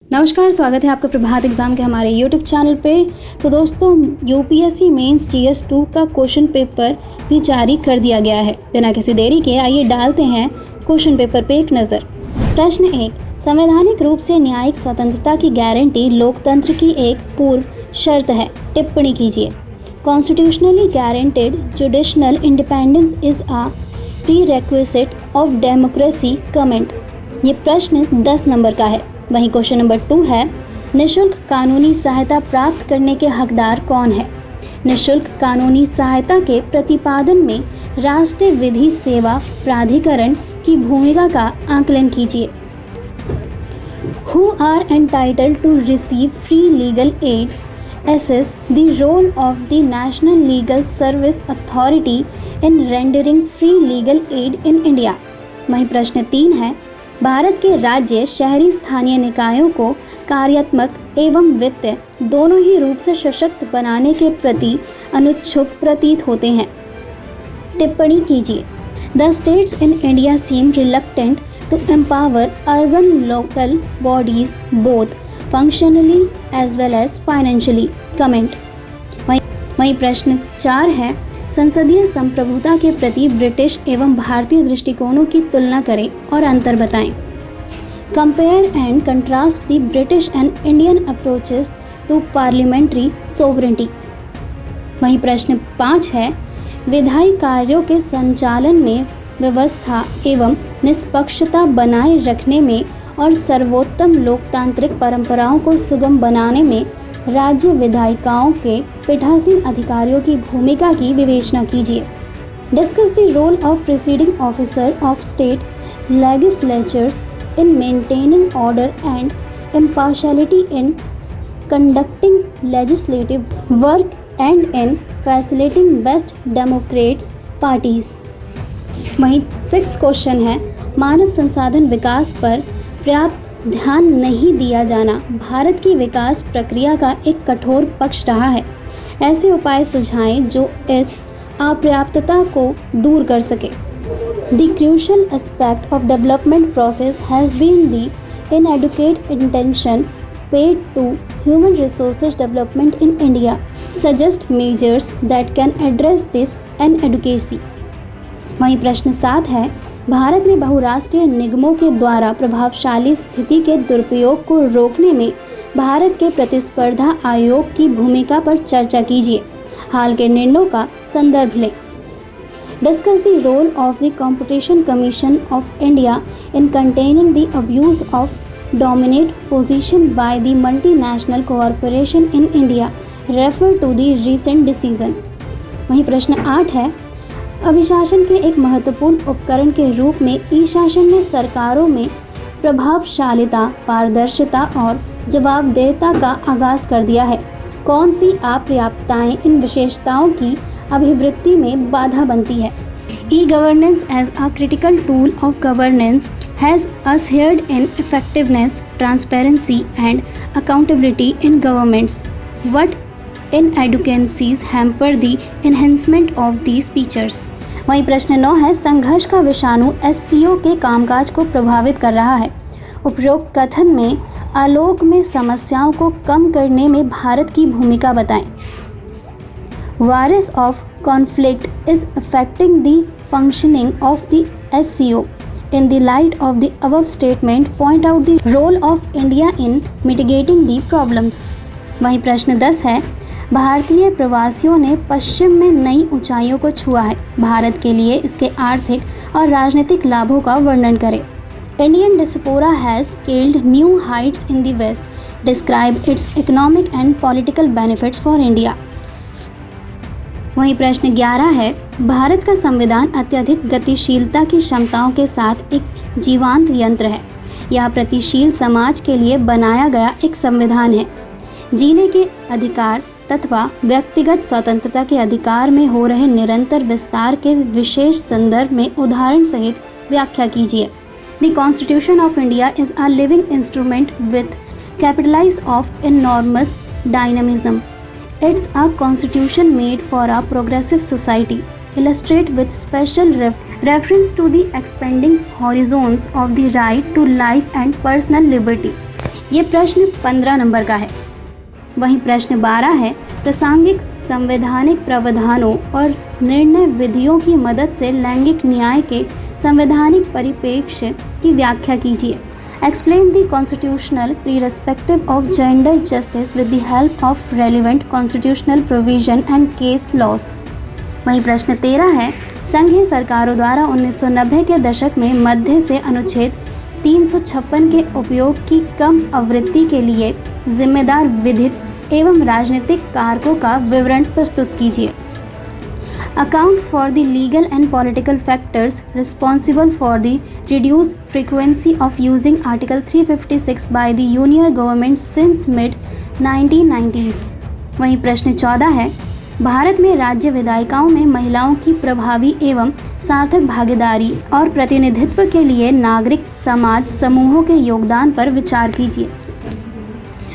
नमस्कार, स्वागत है आपका प्रभात एग्ज़ाम के हमारे यूट्यूब चैनल पे। तो दोस्तों, यूपीएससी मेंस जीएस 2 का क्वेश्चन पेपर भी जारी कर दिया गया है। बिना किसी देरी के आइए डालते हैं क्वेश्चन पेपर पे एक नज़र। प्रश्न 1, संवैधानिक रूप से न्यायिक स्वतंत्रता की गारंटी लोकतंत्र की एक पूर्व शर्त है। टिप्पणी कीजिए। Constitutionally guaranteed jurisdictional independence is a prerequisite of democracy. Comment. ये प्रश्न 10 नंबर का है। वहीं क्वेश्चन नंबर 2 है, निःशुल्क कानूनी सहायता प्राप्त करने के हकदार कौन है? निःशुल्क कानूनी सहायता के प्रतिपादन में राष्ट्रीय विधि सेवा प्राधिकरण की भूमिका का आकलन कीजिए। Who are entitled to receive free legal aid? Assess the role of the National Legal Service Authority in rendering free legal aid in India। वहीं प्रश्न 3 है, भारत के राज्य शहरी स्थानीय निकायों को कार्यात्मक एवं वित्तीय दोनों ही रूप से सशक्त बनाने के प्रति अनुच्छुक प्रतीत होते हैं। टिप्पणी कीजिए। The states in India seem reluctant to empower urban local bodies both functionally as well as financially. Comment. वहीं प्रश्न 4 है, संसदीय संप्रभुता के प्रति ब्रिटिश एवं भारतीय दृष्टिकोणों की तुलना करें और अंतर बताएं। Compare and contrast the British and Indian approaches to parliamentary sovereignty. वहीं प्रश्न 5 है, विधायी कार्यों के संचालन में व्यवस्था एवं निष्पक्षता बनाए रखने में और सर्वोत्तम लोकतांत्रिक परंपराओं को सुगम बनाने में राज्य विधायिकाओं के पीठासीन अधिकारियों की भूमिका की विवेचना कीजिए। Discuss the role of presiding officer of state legislatures in maintaining order and impartiality in conducting legislative work and in facilitating best democrats parties. वहीं 6th क्वेश्चन है, मानव संसाधन विकास पर पर्याप्त ध्यान नहीं दिया जाना भारत की विकास प्रक्रिया का एक कठोर पक्ष रहा है। ऐसे उपाय सुझाएं जो इस अपर्याप्तता को दूर कर सके। The crucial aspect of development process has been the inadequate attention paid to human resources development in India. Suggest measures that can address this inadequacy। वहीं प्रश्न 7 है, भारत में बहुराष्ट्रीय निगमों के द्वारा प्रभावशाली स्थिति के दुरुपयोग को रोकने में भारत के प्रतिस्पर्धा आयोग की भूमिका पर चर्चा कीजिए। हाल के निर्णयों का संदर्भ लें। Discuss the role of the competition commission of India in containing the abuse of dominate position by the multinational corporation in India. Refer to the recent decision. वहीं प्रश्न 8 है, अभिशासन के एक महत्वपूर्ण उपकरण के रूप में ई शासन ने सरकारों में प्रभावशालिता, पारदर्शिता और जवाबदेहिता का आगाज कर दिया है। कौन सी अपर्याप्तताएं इन विशेषताओं की अभिवृद्धि में बाधा बनती है? E governance as a critical tool of governance has ushered in effectiveness, transparency and accountability in governments. What inadequacies hamper the enhancement of these features। वहीं प्रश्न 9 है, संघर्ष का विषाणु एससीओ के कामकाज को प्रभावित कर रहा है। उपरोक्त कथन में आलोक में समस्याओं को कम करने में भारत की भूमिका बताएं। Virus of conflict is affecting the functioning of the SCO. In the light of the above statement, point out the role of India in mitigating the problems। वहीं प्रश्न 10 है, भारतीय प्रवासियों ने पश्चिम में नई ऊंचाइयों को छुआ है। भारत के लिए इसके आर्थिक और राजनीतिक लाभों का वर्णन करें। Indian diaspora has scaled new heights in the west. Describe its economic and political benefits for India. वहीं प्रश्न 11 है, भारत का संविधान अत्यधिक गतिशीलता की क्षमताओं के साथ एक जीवंत यंत्र है। यह प्रगतिशील समाज के लिए बनाया गया एक संविधान है। जीने के अधिकार तथा व्यक्तिगत स्वतंत्रता के अधिकार में हो रहे निरंतर विस्तार के विशेष संदर्भ में उदाहरण सहित व्याख्या कीजिए। The constitution of India is a living instrument with capitalize of enormous dynamism. It's a constitution made for a progressive society. Illustrate with special reference to the expanding horizons of the right to life and personal liberty. ये प्रश्न 15 number का है। वहीं प्रश्न 12 है, प्रासंगिक संवैधानिक प्रावधानों और निर्णय विधियों की मदद से लैंगिक न्याय के संवैधानिक परिप्रेक्ष्य की व्याख्या कीजिए। Explain the constitutional perspective of gender justice with the help of relevant constitutional provision and case laws। वहीं प्रश्न 13 है, संघीय सरकारों द्वारा 1990 के दशक में मध्य से अनुच्छेद 356 के उपयोग की कम आवृत्ति के लिए जिम्मेदार विधिक एवं राजनीतिक कारकों का विवरण प्रस्तुत कीजिए। Account for the legal and political factors responsible for the reduced frequency of using Article 356 by the Union government since mid-1990s। वहीं प्रश्न 14 है, भारत में राज्य विधायिकाओं में महिलाओं की प्रभावी एवं सार्थक भागीदारी और प्रतिनिधित्व के लिए नागरिक समाज समूहों के योगदान पर विचार कीजिए।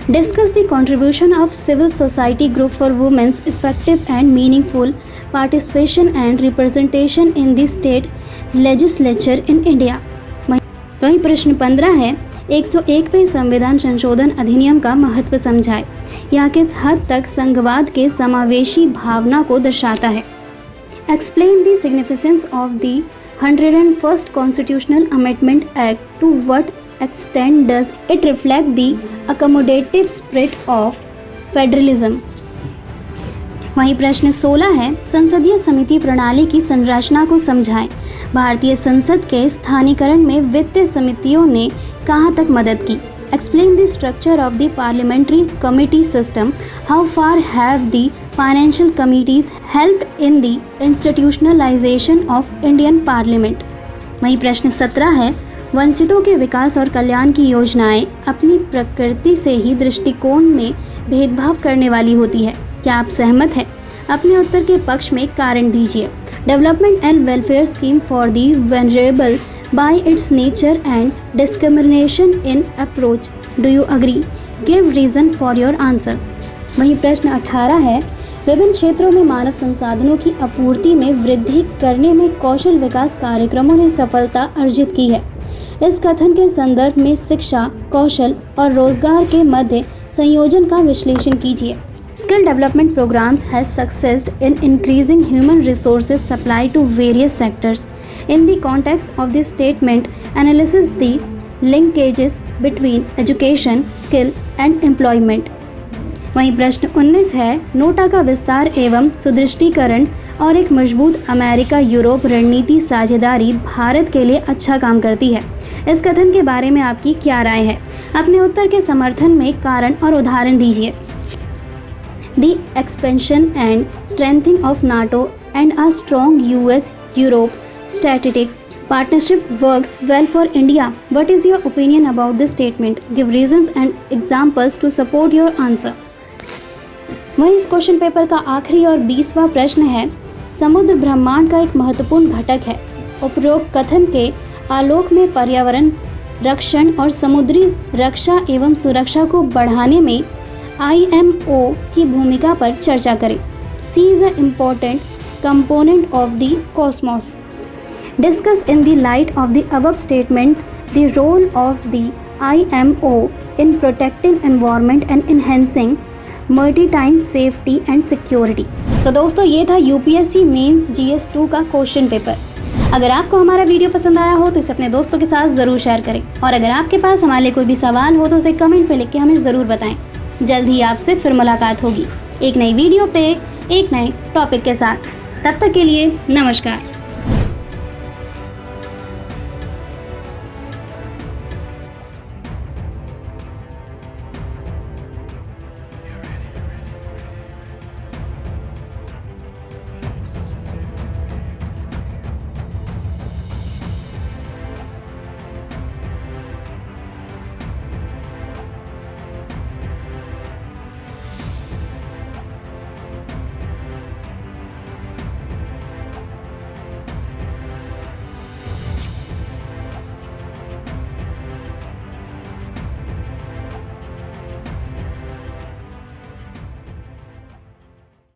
Discuss the contribution of civil society group for women's effective and meaningful participation and representation in the state legislature in India। वहीं प्रश्न 15 है, 101वें संविधान संशोधन अधिनियम का महत्व समझाएं। यह किस हद तक संघवाद के समावेशी भावना को दर्शाता है। Explain the significance of the 101st Constitutional Amendment Act, to what extent does it reflect the accommodative spirit of federalism। वहीं प्रश्न 16 है, संसदीय समिति प्रणाली की संरचना को समझाएं। भारतीय संसद के स्थानीकरण में वित्तीय समितियों ने कहाँ तक मदद की। Explain the structure of the parliamentary committee system, how far have the financial committees helped in the institutionalization of Indian Parliament। वहीं प्रश्न 17 है, वंचितों के विकास और कल्याण की योजनाएं अपनी प्रकृति से ही दृष्टिकोण में भेदभाव करने वाली होती है। क्या आप सहमत हैं? अपने उत्तर के पक्ष में कारण दीजिए। Development and welfare scheme for the venerable bye it's nature and discrimination in approach, do you agree? Give reason for your answer. वहीं प्रश्न 18 है, विभिन्न क्षेत्रों में मानव संसाधनों की आपूर्ति में वृद्धि करने में कौशल विकास कार्यक्रमों ने सफलता अर्जित की है। इस कथन के संदर्भ में शिक्षा, कौशल और रोजगार के मध्य संयोजन का विश्लेषण कीजिए। Skill development programs has succeeded in increasing human resources supply to various sectors. In the context of this statement, analysis the linkages between education, skill and employment। वहीं प्रश्न 19 है, नोटा का विस्तार एवं सुदृढ़ीकरण और एक मजबूत अमेरिका यूरोप रणनीति साझेदारी भारत के लिए अच्छा काम करती है। इस कथन के बारे में आपकी क्या राय है? अपने उत्तर के समर्थन में कारण और उदाहरण दीजिए। The expansion and strengthening of NATO and a strong US-Europe strategic partnership works well for India. What is your opinion about this statement? Give reasons and examples to support your answer। वहीं इस question paper का आखिरी और 20वां प्रश्न है, समुद्र ब्रह्मांड का एक महत्वपूर्ण घटक है। उपरोक्त कथन के आलोक में पर्यावरण रक्षण और समुद्री रक्षा एवं सुरक्षा को बढ़ाने में IMO की भूमिका पर चर्चा करें। Sea is an important component of the cosmos। Discuss in the light of the above statement the role of the IMO in protecting environment and enhancing maritime safety and security। तो दोस्तों, ये था UPSC mains GS 2 का question paper. अगर आपको हमारा video पसंद आया हो तो इसे अपने दोस्तों के साथ ज़रूर शेयर करें, और अगर आपके पास हमारे लिए कोई भी सवाल हो तो उसे कमेंट पे लिख के हमें ज़रूर बताएं। जल्द ही आपसे फिर मुलाकात होगी एक नई वीडियो पे एक नए टॉपिक के साथ। तब तक के लिए नमस्कार।